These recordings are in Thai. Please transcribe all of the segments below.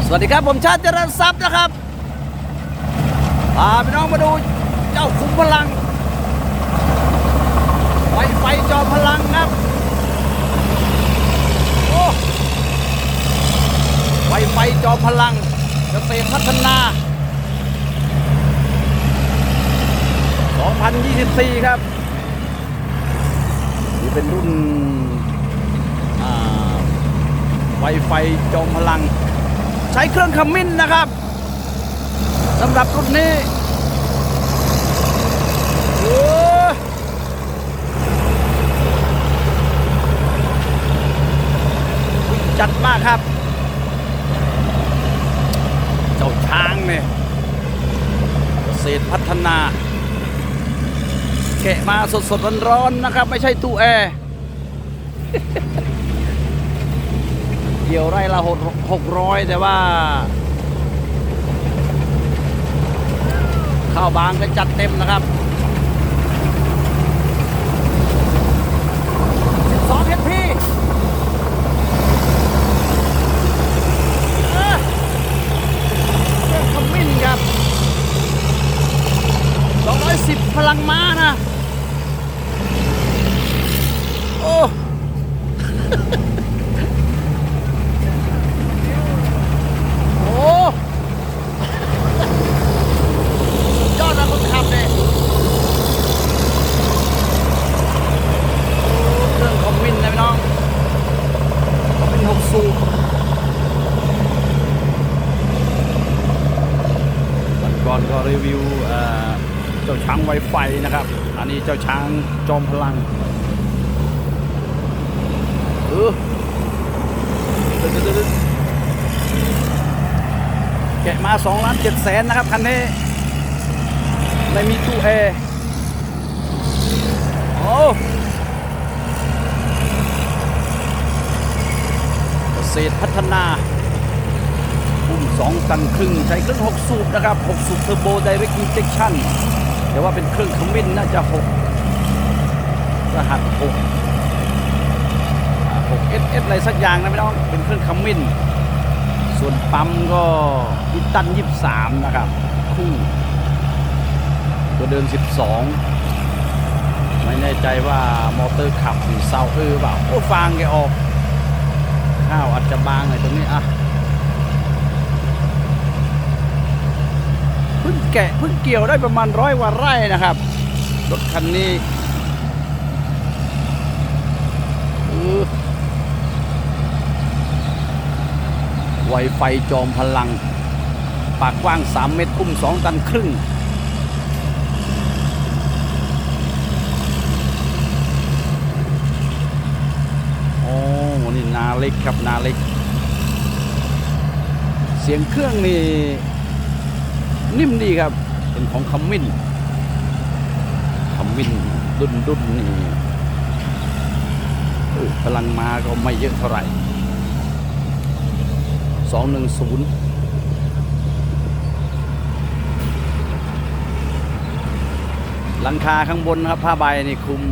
สวัสดีครับผมชาติเจริญทรัพย์นะครับพาพี่น้องมาดูเจ้าขุมพลังไฟจอมพลังครับโอ้ไฟจอมพลังเกษตรพัฒนา2024ครับนี่เป็นรุ่นไฟจอมพลังใช้เครื่องขมิ้นนะครับสำหรับรุ่นนี้จัดมากครับเจ้าช้างเนี่ยเกษตรพัฒนาแกะมาสดๆร้อนๆนะครับไม่ใช่ตู้แอร์เกี่ยวไร่ละ600แต่ว่าข้าวบางก็จัดเต็มนะครับ12 HPเครื่องขมิ้นครับ210พลังม้านะโอ้ยอดนะคนขับเนี่ยเครื่องคอมมินนะพี่น้องคอมมิน6 สูบวันก่อนก็รีวิวเจ้าช้างไวไฟนะครับอันนี้เจ้าช้างจอมพลังแกะมา2,700,000นะครับคันนี้ไม่มีตู้แอร์โอ้เกษตรพัฒนาพุ่ม2 ตันครึ่งใช้เครื่อง6 สูบนะครับ6 สูบเทอร์โบไดเรกอินเจคชั่นแต่ว่าเป็นเครื่องขมิ้นน่าจะ6รหัส6SS อะไรสักอย่างนะพี่น้องเป็นเครื่องขมิ้นส่วนปั๊มก็อิตัน23นะครับคู่ตัวเดิน12ไม่แน่ใจว่ามอเตอร์ขับหรือเซาเปล่าโอ้ฟางแกออกข้าวอาจจะบางหน่อยตรงนี้อ่ะเพิ่งเกี่ยวได้ประมาณ100 กว่าไร่นะครับรถคันนี้ไวไฟจอมพลังปากกว้าง3 เมตรอุ้ม2 ตันครึ่งโอ้นี่นาเล็กครับนาเล็กเสียงเครื่องนี่นิ่มดีครับเป็นของขมิ้นดุนนี่พลังมาก็ไม่เยอะเท่าไหร่210หลังคาข้างบนครับผ้าใบนี่คลุม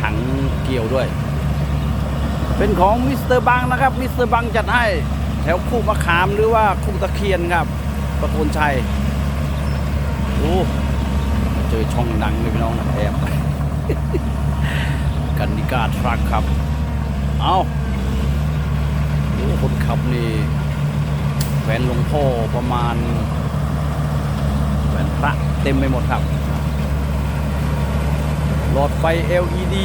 ถังเกี่ยวด้วยเป็นของมิสเตอร์บังนะครับมิสเตอร์บังจัดให้แถวคู่มะขามหรือว่าคู่ตะเคียนครับประโคนชัยโอ้เจอช่องดังเลยพี่น้องนะแอบกันนิกาทรัคครับเอาคนขับนี่แหวนหลวงพ่อประมาณแหวนพระเต็มไปหมดครับหลอดไฟ LED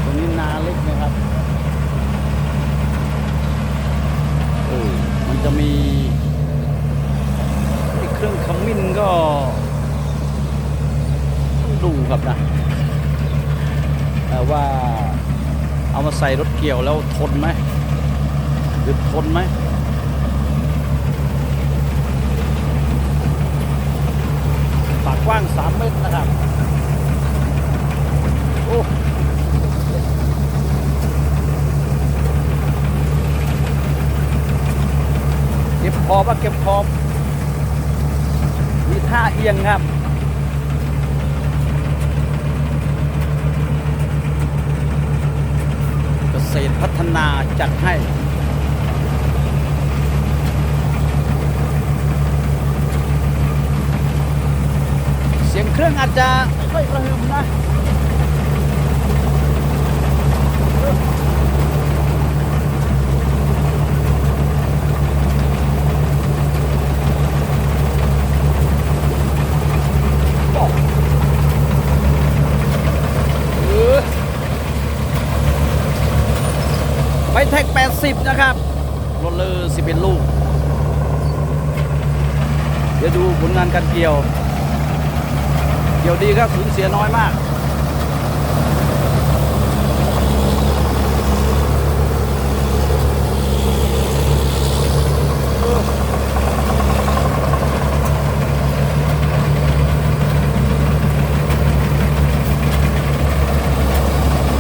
ตรงนี้นาเล็กนะครับมันจะมีเครื่องขมิ้นก็ดูครับนะว่าเอามาใส่รถเกี่ยวแล้วทนไหมหรือทนไหมปากกว้าง3 เมตรนะครับโอ้เก็บขอบมีท่าเอียงครับ ษ ษตรพัฒนาจัดให้ เสียงเครื่องอาจจะไม่ค่อยกระหึ่มนะไปแท็ก80นะครับรถเลย11 ลูกเดี๋ยวดูผลงานการเกี่ยวดีครับสูญเสียน้อยมาก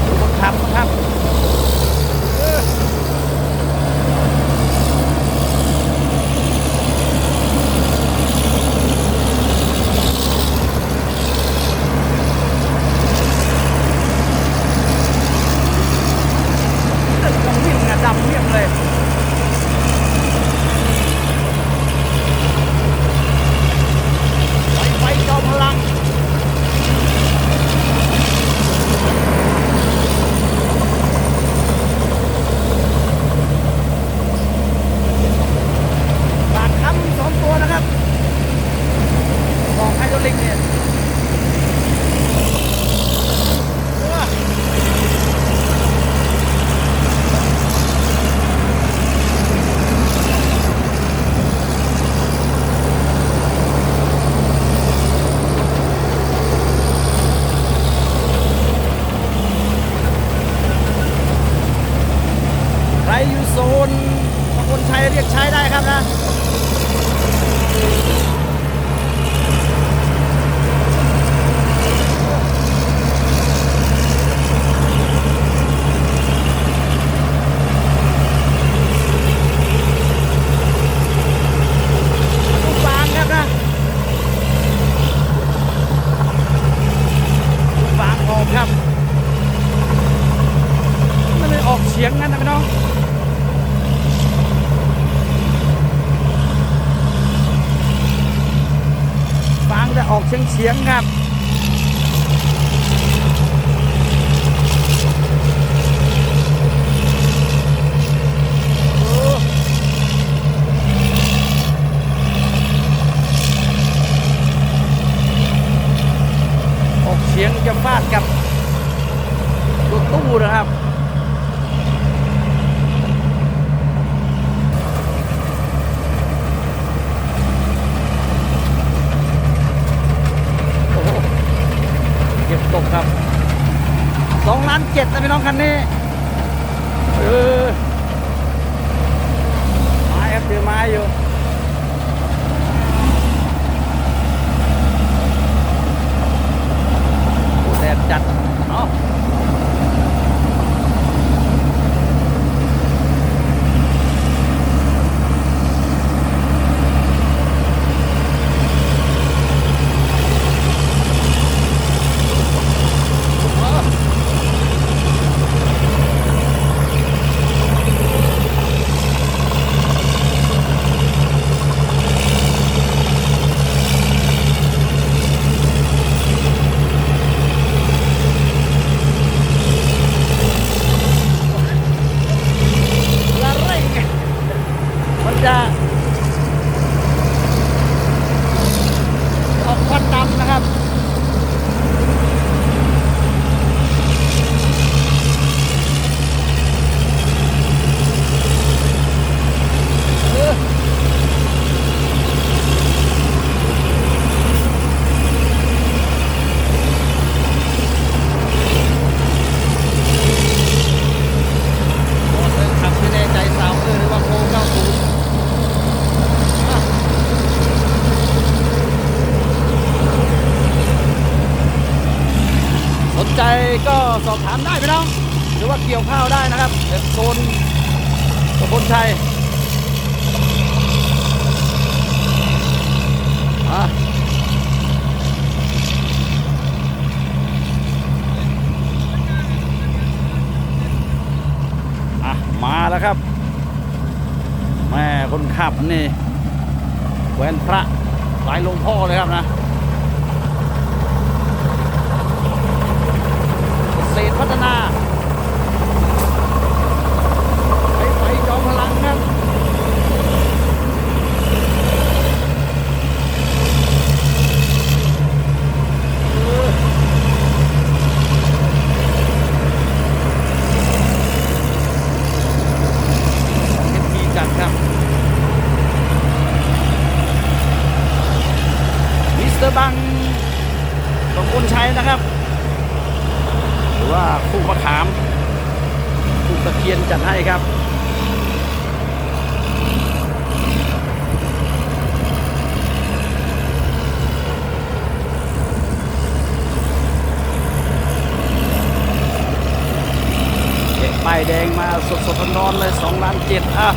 ดูคนขับนะครับดำเรียบเลยไฟจอมพลังปากค้ำ2 ตัวนะครับบอกไฮดรอลิกเนี่ยใครอยู่โซนตำบลชัยเรียกใช้ได้ครับนะฟางครับนะฟางออกครับมันเลยออกเฉียงงั้นนะพี่น้องฟางจะออกเฉียงครับออกเฉียงจะฟาดกับรถตู้นะครับตกครับ2.7 ล้านนะพี่น้องคันนี้ไม้ครับเจอไม้อยู่แดดจัดเนาะจะออกควันดำนะครับ ใจก็สอบถามได้พี่น้องหรือว่าเกี่ยวข้าวได้นะครับโซนตำบลชัย มาแล้วครับแม่คนขับนี่แหวนพระสายหลวงพ่อเลยครับนะเกษตรพัฒนาไปจอมพลังครับจัดครับมิสเตอร์บังของคนใช้นะครับหรือว่าคู่มะขามคู่ตะเคียนจัดให้ครับเก็บป้ายแดงมาสดๆร้อนๆเลย2,700,000อ่ะ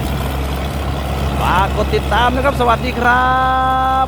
ฝากกดติดตามนะครับสวัสดีครับ